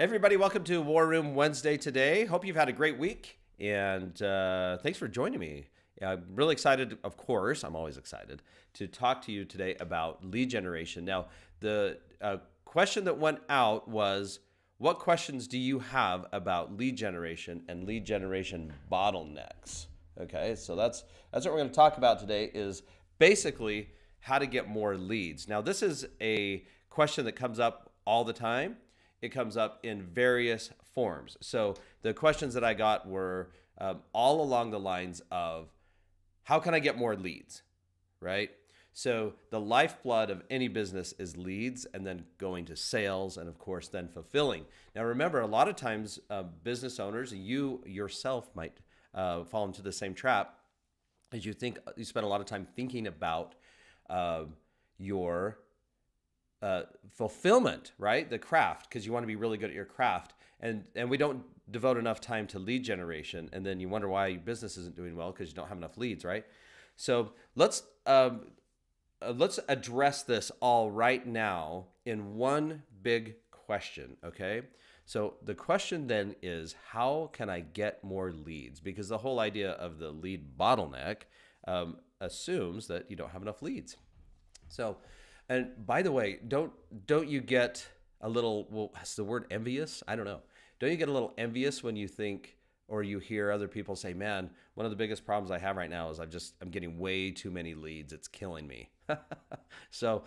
Everybody, welcome to War Room Wednesday today. Hope you've had a great week, and thanks for joining me. I'm really excited, of course, I'm always excited, to talk to you today about lead generation. Now, the question that went out was, what questions do you have about lead generation and lead generation bottlenecks? Okay, so that's what we're going to talk about today is basically how to get more leads. Now, this is a question that comes up all the time. It comes up in various forms. So the questions that I got were all along the lines of, how can I get more leads, right? So the lifeblood of any business is leads, and then going to sales, and of course then fulfilling. Now remember, a lot of times business owners, you yourself might fall into the same trap, as you spend a lot of time thinking about your fulfillment, right? The craft, because you want to be really good at your craft. And we don't devote enough time to lead generation. And then you wonder why your business isn't doing well because you don't have enough leads, right? So let's address this all right now in one big question, okay? So the question then is, how can I get more leads? Because the whole idea of the lead bottleneck assumes that you don't have enough leads. So, and by the way, don't you get a little, well, is the word envious? I don't know. Don't you get a little envious when you think or you hear other people say, man, one of the biggest problems I have right now is I'm getting way too many leads. It's killing me. So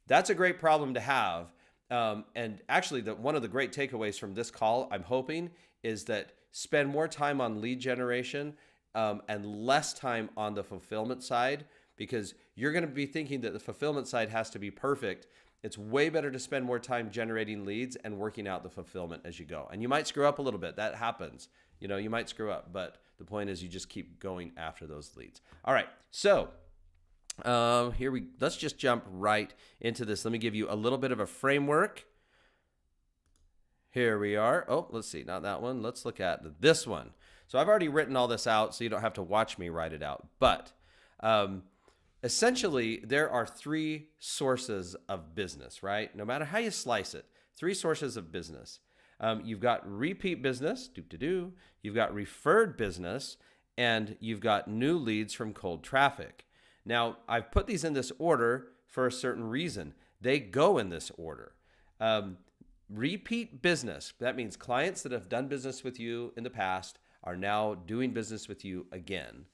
that's a great problem to have. And actually, one of the great takeaways from this call, I'm hoping, is that spend more time on lead generation and less time on the fulfillment side, because you're going to be thinking that the fulfillment side has to be perfect. It's way better to spend more time generating leads and working out the fulfillment as you go. And you might screw up a little bit. That happens. You might screw up, but the point is you just keep going after those leads. All right. So let's just jump right into this. Let me give you a little bit of a framework. Here we are. Oh, let's see. Not that one. Let's look at this one. So I've already written all this out, so you don't have to watch me write it out. But essentially, there are three sources of business, right? No matter how you slice it, three sources of business. You've got repeat business, you've got referred business, and you've got new leads from cold traffic. Now, I've put these in this order for a certain reason. They go in this order. Repeat business, that means clients that have done business with you in the past are now doing business with you again.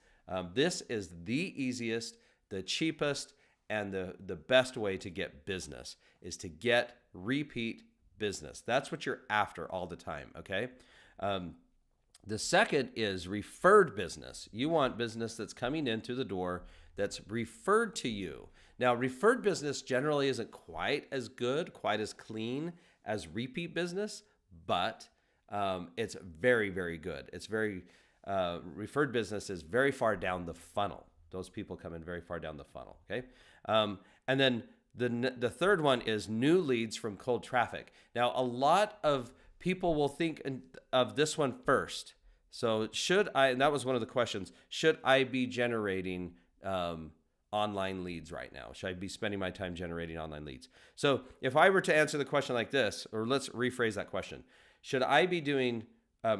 This is the easiest, the cheapest, and the best way to get business is to get repeat business. That's what you're after all the time, okay? The second is referred business. You want business that's coming in through the door that's referred to you. Now, referred business generally isn't quite as good, quite as clean as repeat business, but it's very, very good. It's very referred business is very far down the funnel. Those people come in very far down the funnel, okay? And then the third one is new leads from cold traffic. Now, a lot of people will think of this one first. So and that was one of the questions, should I be generating online leads right now? Should I be spending my time generating online leads? So if I were to answer the question like this, or let's rephrase that question, should I be doing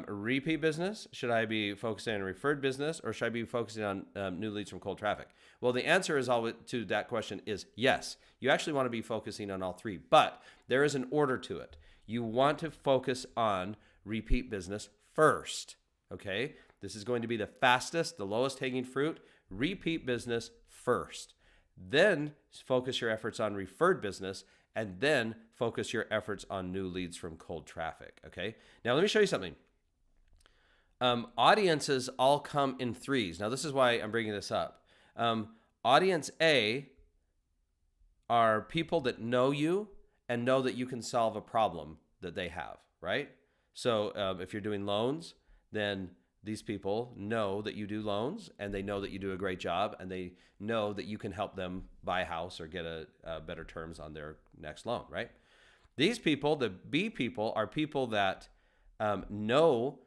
repeat business? Should I be focusing on referred business, or should I be focusing on new leads from cold traffic? Well, the answer to that question is yes. You actually want to be focusing on all three, but there is an order to it. You want to focus on repeat business first, okay? This is going to be the fastest, the lowest hanging fruit. Repeat business first. Then focus your efforts on referred business, and then focus your efforts on new leads from cold traffic, okay? Now, let me show you something. Audiences all come in threes. Now, this is why I'm bringing this up. Audience A are people that know you and know that you can solve a problem that they have, right? So if you're doing loans, then these people know that you do loans, and they know that you do a great job, and they know that you can help them buy a house or get better terms on their next loan, right? These people, the B people, are people that know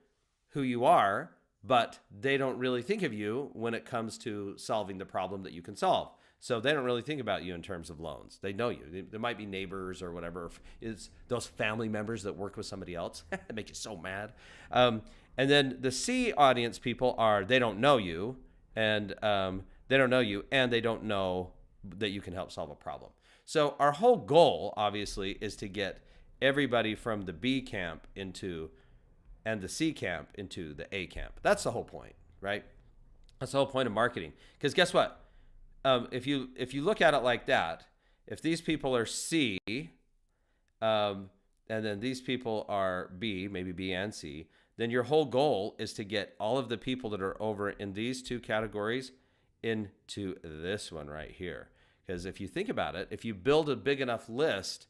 who you are, but they don't really think of you when it comes to solving the problem that you can solve. So they don't really think about you in terms of loans. They know you. There might be neighbors or whatever. It's those family members that work with somebody else that make you so mad. And then the C audience people are, they don't know you, and they don't know you, and they don't know that you can help solve a problem. So our whole goal, obviously, is to get everybody from the B camp into, and the C camp into the A camp. That's the whole point, right? That's the whole point of marketing. Because guess what? If you look at it like that, if these people are C, and then these people are B, maybe B and C, then your whole goal is to get all of the people that are over in these two categories into this one right here. Because if you think about it, if you build a big enough list,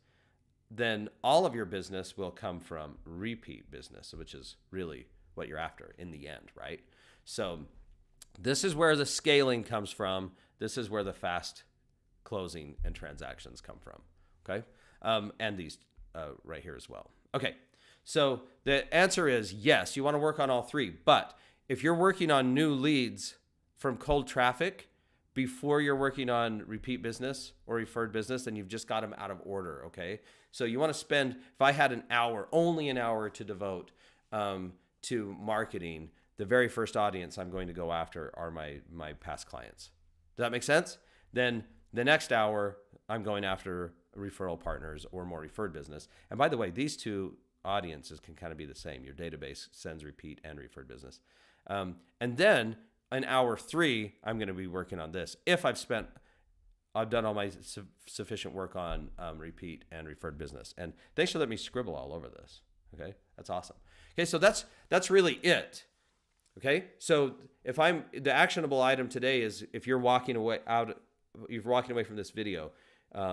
then all of your business will come from repeat business, which is really what you're after in the end, right? So this is where the scaling comes from. This is where the fast closing and transactions come from, okay? And these right here as well. Okay, so the answer is yes, you want to work on all three. But if you're working on new leads from cold traffic before you're working on repeat business or referred business, then you've just got them out of order, okay? So you want to spend, if I had an hour, only an hour to devote to marketing, the very first audience I'm going to go after are my past clients. Does that make sense? Then the next hour, I'm going after referral partners or more referred business. And by the way, these two audiences can kind of be the same. Your database sends repeat and referred business. And then in hour 3, I'm going to be working on this. If I've done all my sufficient work on repeat and referred business. And thanks for letting me scribble all over this. Okay, that's awesome. Okay, so that's really it. Okay, so the actionable item today is if you're walking away from this video,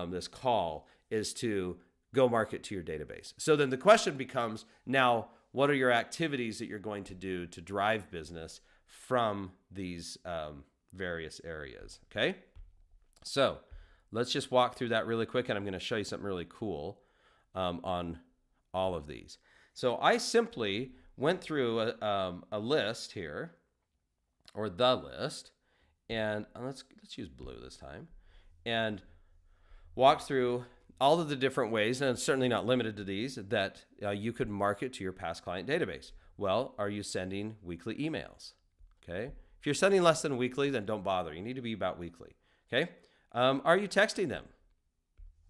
this call is to go market to your database. So then the question becomes now, what are your activities that you're going to do to drive business from these various areas? Okay, so let's just walk through that really quick, and I'm going to show you something really cool on all of these. So I simply went through a list here, or the list, and let's use blue this time, and walk through all of the different ways, and it's certainly not limited to these, that you could market to your past client database. Well, are you sending weekly emails? Okay. If you're sending less than weekly, then don't bother. You need to be about weekly. Okay. Are you texting them?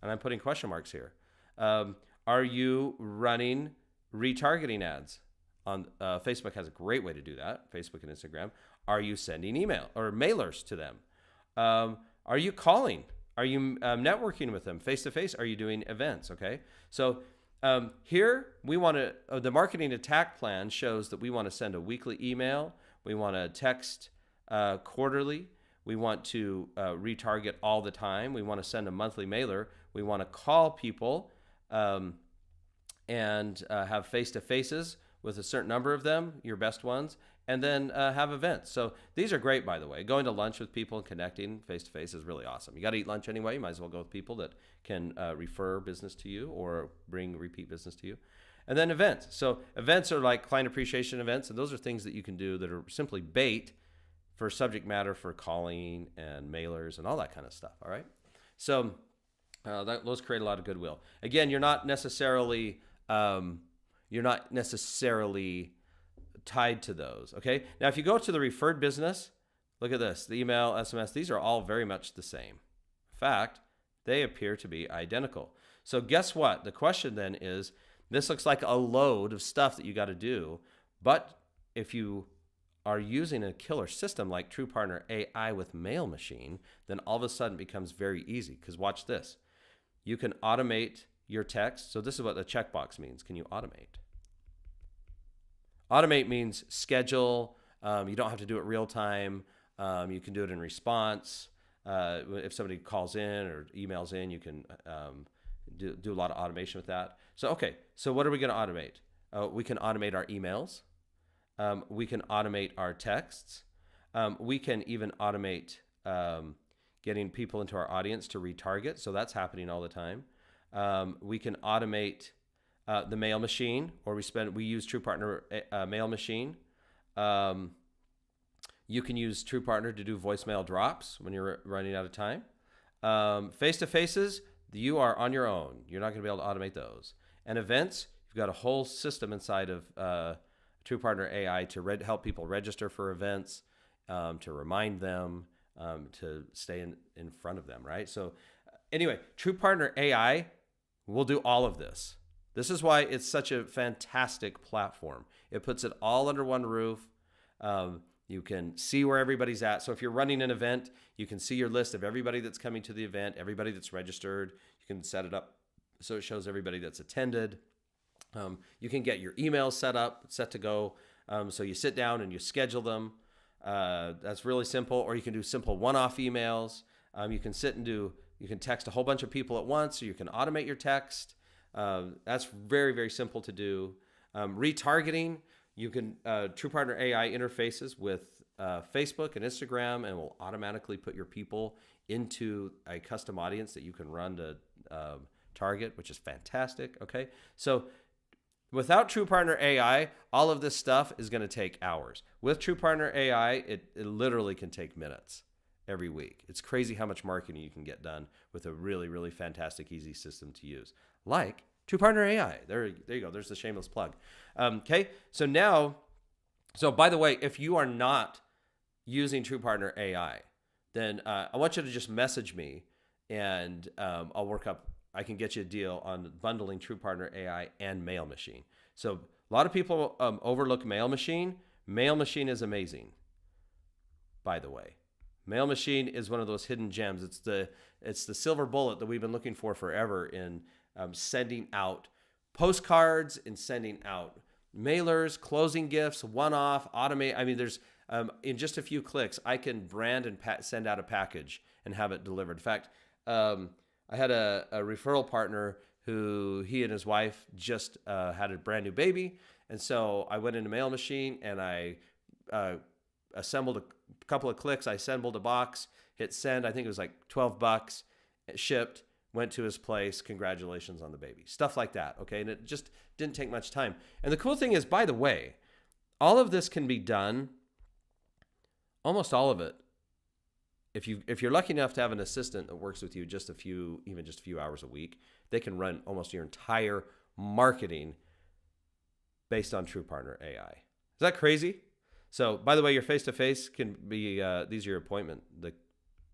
And I'm putting question marks here. Are you running retargeting ads? On Facebook has a great way to do that, Facebook and Instagram. Are you sending email or mailers to them? Are you calling? Are you networking with them face-to-face? Are you doing events, okay? So here we want to, the marketing attack plan shows that we want to send a weekly email. We want to text quarterly. We want to retarget all the time. We want to send a monthly mailer. We want to call people and have face-to-faces with a certain number of them, your best ones, and then have events. So these are great, by the way. Going to lunch with people and connecting face-to-face is really awesome. You got to eat lunch anyway. You might as well go with people that can refer business to you or bring repeat business to you. And then events. So events are like client appreciation events, and those are things that you can do that are simply bait for subject matter for calling and mailers and all that kind of stuff, all right? So those create a lot of goodwill. Again, you're not necessarily tied to those, okay? Now, if you go to the referred business, look at this, the email, SMS, these are all very much the same. In fact, they appear to be identical. So guess what? The question then is, this looks like a load of stuff that you got to do, but if you are using a killer system like TruePartner AI with Mail Machine, then all of a sudden it becomes very easy, because watch this. You can automate your text. So this is what the checkbox means. Can you automate? Automate means schedule. You don't have to do it real time. You can do it in response. If somebody calls in or emails in, you can do a lot of automation with that. So, okay, so what are we going to automate? We can automate our emails. We can automate our texts. We can even automate getting people into our audience to retarget. So that's happening all the time. We can automate the mail machine, or we use TruePartner Mail Machine. You can use TruePartner to do voicemail drops when you're running out of time. Face-to-faces, you are on your own. You're not going to be able to automate those. And events, you've got a whole system inside of TruePartner AI to help people register for events, to remind them, to stay in front of them, right? So anyway, TruePartner AI will do all of this. This is why it's such a fantastic platform. It puts it all under one roof. You can see where everybody's at. So if you're running an event, you can see your list of everybody that's coming to the event, everybody that's registered. You can set it up so it shows everybody that's attended. You can get your emails set to go. So you sit down and you schedule them. That's really simple. Or you can do simple one-off emails. You can text a whole bunch of people at once, or you can automate your text. That's very, very simple to do. Retargeting, you can TruePartner AI interfaces with Facebook and Instagram, and will automatically put your people into a custom audience that you can run to target, which is fantastic. Okay, so without TruePartner AI, all of this stuff is going to take hours. With TruePartner AI, it literally can take minutes every week. It's crazy how much marketing you can get done with a really, really fantastic, easy system to use, like TruePartner AI. There you go. There's the shameless plug. Okay, so by the way, if you are not using TruePartner AI, then I want you to just message me, and I can get you a deal on bundling TruePartner AI and Mail Machine. So a lot of people overlook Mail Machine. Mail Machine is amazing, by the way. Mail Machine is one of those hidden gems. It's the silver bullet that we've been looking for forever in sending out postcards and sending out mailers, closing gifts, one-off, automate. I mean, there's in just a few clicks, I can brand and send out a package and have it delivered. In fact, I had a referral partner who he and his wife just had a brand new baby. And so I went into Mail Machine and I assembled a couple of clicks. I assembled a box, hit send. I think it was like $12. It shipped, went to his place. Congratulations on the baby. Stuff like that. Okay. And it just didn't take much time. And the cool thing is, by the way, all of this can be done, almost all of it, if you're lucky enough to have an assistant that works with you just a few hours a week, they can run almost your entire marketing based on TruePartner AI. Is that crazy? So, by the way, your face-to-face can be, these are your appointment, the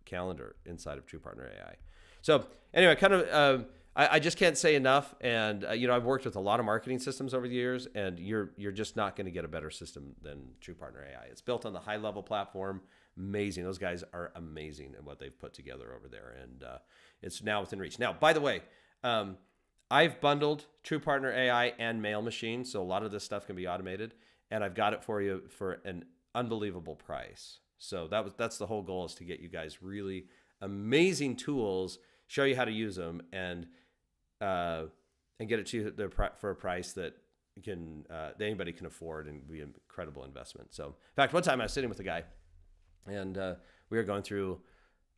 calendar inside of TruePartner AI. So anyway, I just can't say enough. And, I've worked with a lot of marketing systems over the years, and you're just not going to get a better system than TruePartner AI. It's built on the high-level platform. Amazing. Those guys are amazing in what they've put together over there. And it's now within reach. Now, by the way, I've bundled TruePartner AI and Mail Machine, so a lot of this stuff can be automated. And I've got it for you for an unbelievable price. So that's the whole goal, is to get you guys really amazing tools, show you how to use them, and get it to you for a price that that anybody can afford and be an incredible investment. So, in fact, one time I was sitting with a guy, and we were going through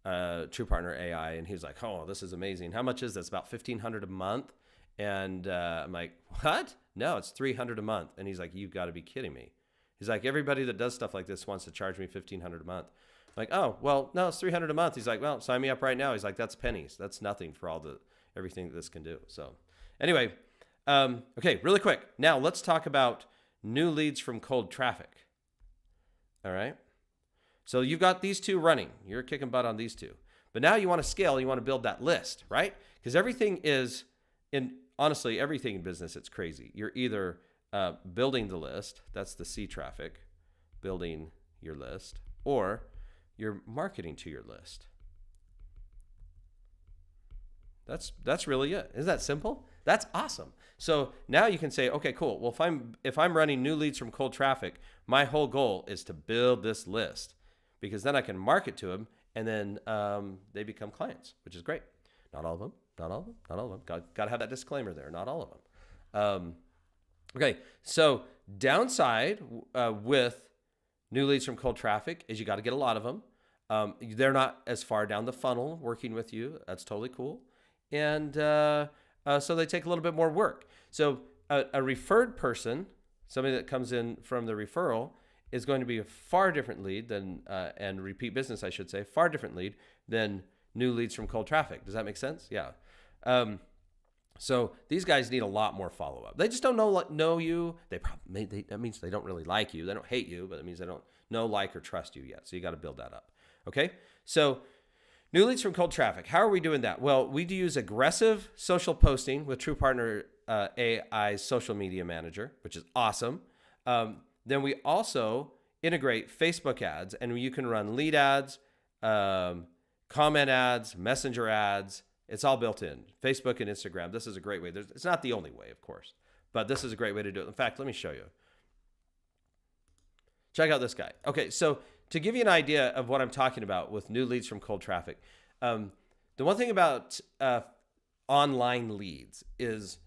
TruePartner AI, and he was like, "Oh, this is amazing. How much is this?" About $1,500 a month. And I'm like, "What? No, it's $300 a month." And he's like, "You've got to be kidding me." He's like, "Everybody that does stuff like this wants to charge me $1,500 a month." I'm like, "Oh, well, no, it's $300 a month." He's like, "Well, sign me up right now." He's like, "That's pennies. That's nothing for everything that this can do." So anyway, okay, really quick. Now let's talk about new leads from cold traffic. All right. So you've got these two running. You're kicking butt on these two. But now you want to scale. You want to build that list, right? Because honestly, everything in business, it's crazy. You're either building the list, that's the C traffic, building your list, or you're marketing to your list. That's really it. Isn't that simple? That's awesome. So now you can say, okay, cool. Well, if I'm running new leads from cold traffic, my whole goal is to build this list, because then I can market to them, and then they become clients, which is great. Not all of them. Not all of them. Not all of them. Got to have that disclaimer there. Not all of them. Okay, so downside with new leads from cold traffic is you got to get a lot of them. They're not as far down the funnel working with you. That's totally cool. And so they take a little bit more work. So a referred person, somebody that comes in from the referral, is going to be a far different lead than, and repeat business, I should say, far different lead than new leads from cold traffic. Does that make sense? Yeah. So these guys need a lot more follow-up. They just don't know you. That means they don't really like you. They don't hate you, but it means they don't know, like, or trust you yet. So you got to build that up. Okay. So new leads from cold traffic. How are we doing that? Well, we do use aggressive social posting with TruePartner AI's social media manager, which is awesome. Then we also integrate Facebook ads, and you can run lead ads, comment ads, messenger ads. It's all built in. Facebook and Instagram. This is a great way. It's not the only way, of course, but this is a great way to do it. In fact, let me show you. Check out this guy. Okay, so to give you an idea of what I'm talking about with new leads from cold traffic, the one thing about online leads is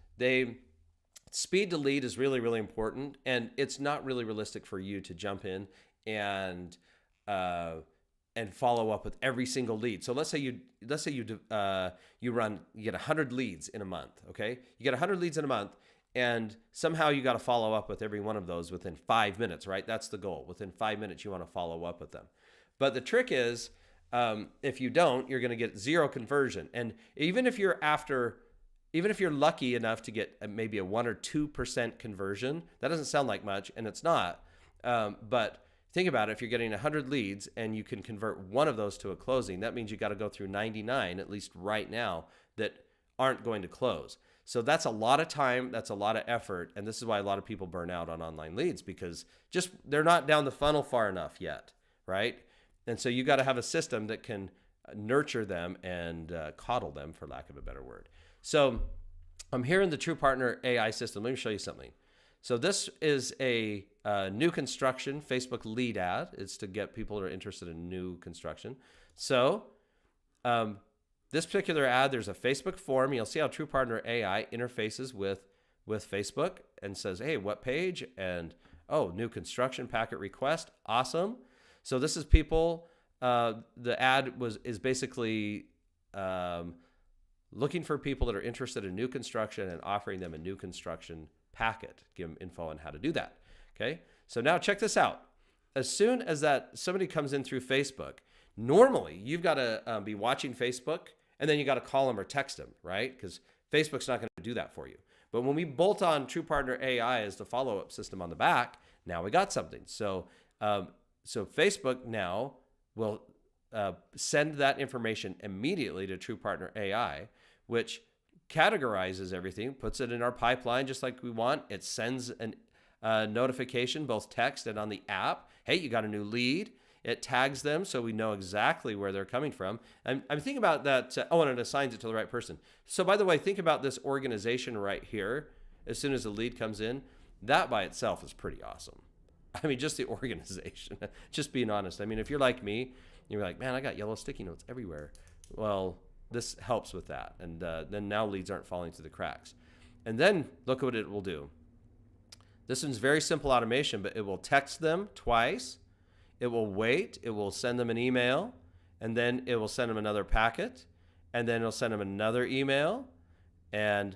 speed to lead is really, really important, and it's not really realistic for you to jump in and follow up with every single lead. So let's say you get 100 leads in a month. Okay, you get 100 leads in a month, and somehow you got to follow up with every one of those within 5 minutes, right? That's the goal. Within 5 minutes, you want to follow up with them. But the trick is, if you don't, you're going to get zero conversion. And even if you're lucky enough to get maybe a 1 or 2% conversion, that doesn't sound like much, and it's not. But think about it. If you're getting 100 leads and you can convert one of those to a closing, that means you got to go through 99, at least right now, that aren't going to close. So that's a lot of time. That's a lot of effort. And this is why a lot of people burn out on online leads, because just they're not down the funnel far enough yet, right? And so you got to have a system that can nurture them and coddle them, for lack of a better word. So I'm here in the TruePartner AI system. Let me show you something. So this is a new construction Facebook lead ad. It's to get people who are interested in new construction. So this particular ad, there's a Facebook form. You'll see how TruePartner AI interfaces with Facebook and says, hey, what page? And, oh, new construction packet request. Awesome. So this is people, the ad is basically looking for people that are interested in new construction and offering them a new construction packet. Give them info on how to do that. Okay. So now check this out. As soon as somebody comes in through Facebook, normally you've got to be watching Facebook, and then you got to call them or text them, right? Because Facebook's not going to do that for you. But when we bolt on TruePartner AI as the follow-up system on the back, now we got something. So Facebook now will send that information immediately to TruePartner AI, which categorizes everything, puts it in our pipeline just like we want. It sends a notification, both text and on the app. Hey, you got a new lead. It tags them so we know exactly where they're coming from. I'm thinking about that. And it assigns it to the right person. So by the way, think about this organization right here. As soon as the lead comes in, that by itself is pretty awesome. I mean, just the organization, just being honest. I mean, if you're like me, you're like, man, I got yellow sticky notes everywhere. Well, this helps with that. And then now leads aren't falling through the cracks. And then look at what it will do. This one's very simple automation, but it will text them twice. It will wait. It will send them an email, and then it will send them another packet, and then it'll send them another email, and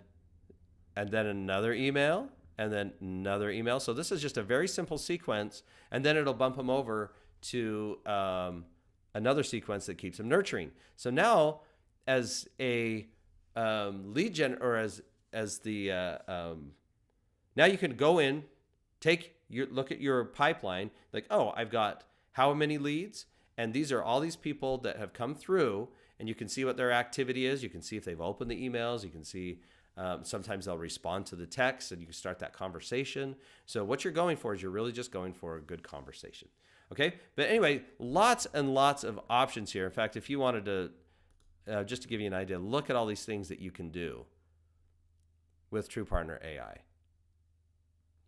then another email, and then another email. So this is just a very simple sequence, and then it'll bump them over to another sequence that keeps them nurturing. So now, as a lead gen, or as the now you can go in, look at your pipeline, like, oh, I've got how many leads, and these are all these people that have come through, and you can see what their activity is. You can see if they've opened the emails. You can see sometimes they'll respond to the text, and you can start that conversation. So what you're going for is you're really just going for a good conversation. Okay, but anyway, lots and lots of options here. In fact, if you wanted to, just to give you an idea, look at all these things that you can do with TruePartner AI.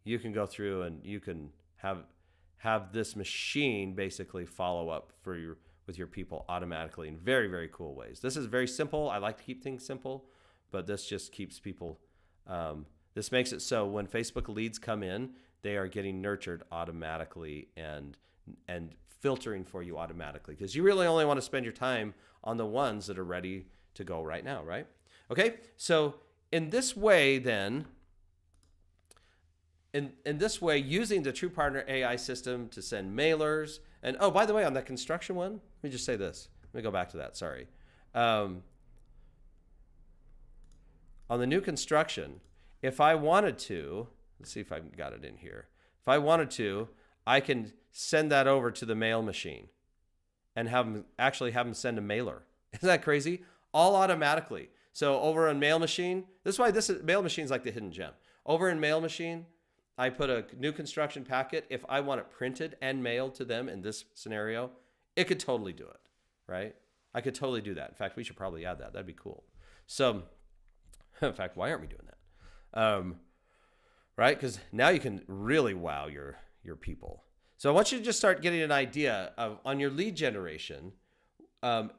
You can go through and you can have this machine basically follow up with your people automatically in very, very cool ways. This is very simple. I like to keep things simple, but this just keeps people, this makes it so when Facebook leads come in, they are getting nurtured automatically and filtering for you automatically, because you really only want to spend your time on the ones that are ready to go right now, right? Okay, so in this way then, in this way, using the TruePartner AI system to send mailers, and oh, by the way, on that construction one, let me just say this. Let me go back to that, sorry. on the new construction, if I wanted to, let's see if I got it in here. If I wanted to, I can send that over to the mail machine and have them send a mailer. Isn't that crazy? All automatically. So over on Mail Machine, this is why Mail Machine is like the hidden gem. Over in Mail Machine, I put a new construction packet. If I want it printed and mailed to them in this scenario, it could totally do it, right? I could totally do that. In fact, we should probably add that. That'd be cool. So, in fact, why aren't we doing that? Right? Because now you can really wow your people. So I want you to just start getting an idea of, on your lead generation,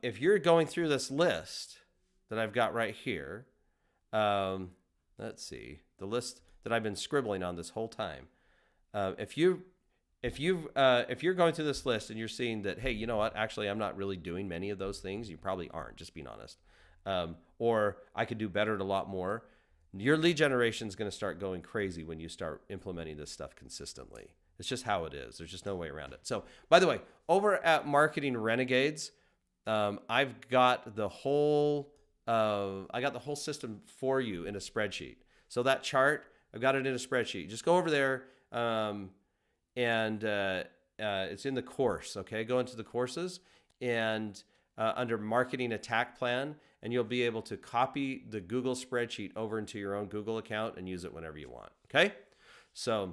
if you're going through this list that I've got right here, let's see, the list that I've been scribbling on this whole time. If you're going through this list and you're seeing that, hey, you know what? Actually, I'm not really doing many of those things. You probably aren't, just being honest. Or I could do better at a lot more. Your lead generation is going to start going crazy when you start implementing this stuff consistently. It's just how it is. There's just no way around it. So, by the way, over at Marketing Renegades, I've got the whole system for you in a spreadsheet. So that chart, I've got it in a spreadsheet. Just go over there, and it's in the course. Okay, go into the courses and under Marketing Attack Plan, and you'll be able to copy the Google spreadsheet over into your own Google account and use it whenever you want. Okay, so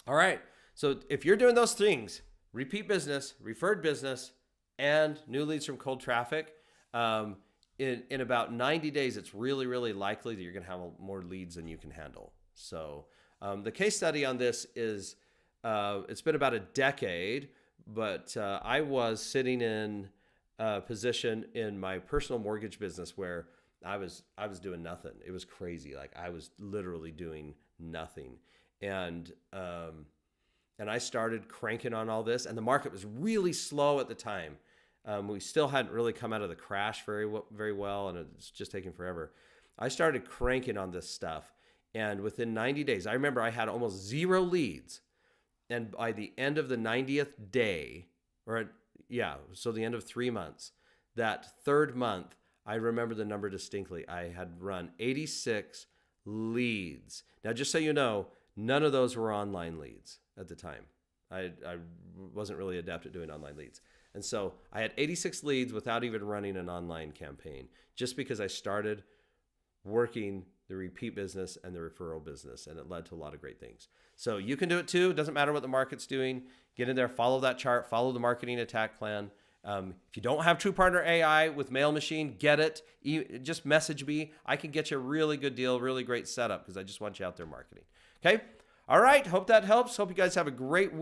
all right. So if you're doing those things, repeat business, referred business, and new leads from cold traffic, in about 90 days, it's really, really likely that you're going to have more leads than you can handle. So the case study on this is, it's been about a decade, but I was sitting in a position in my personal mortgage business where I was doing nothing. It was crazy. Like I was literally doing nothing. And I started cranking on all this, and the market was really slow at the time. We still hadn't really come out of the crash very well, and it's just taking forever. I started cranking on this stuff, and within 90 days, I remember I had almost 0 leads. And by the end of the 90th day, so the end of 3 months, that third month, I remember the number distinctly. I had run 86 leads. Now, just so you know, none of those were online leads at the time. I wasn't really adept at doing online leads. And so I had 86 leads without even running an online campaign, just because I started working the repeat business and the referral business, and it led to a lot of great things. So you can do it too. It doesn't matter what the market's doing. Get in there, follow that chart, follow the Marketing Attack Plan. If you don't have TruePartner AI with Mail Machine, get it. Just message me. I can get you a really good deal, really great setup, because I just want you out there marketing. Okay? All right. Hope that helps. Hope you guys have a great week.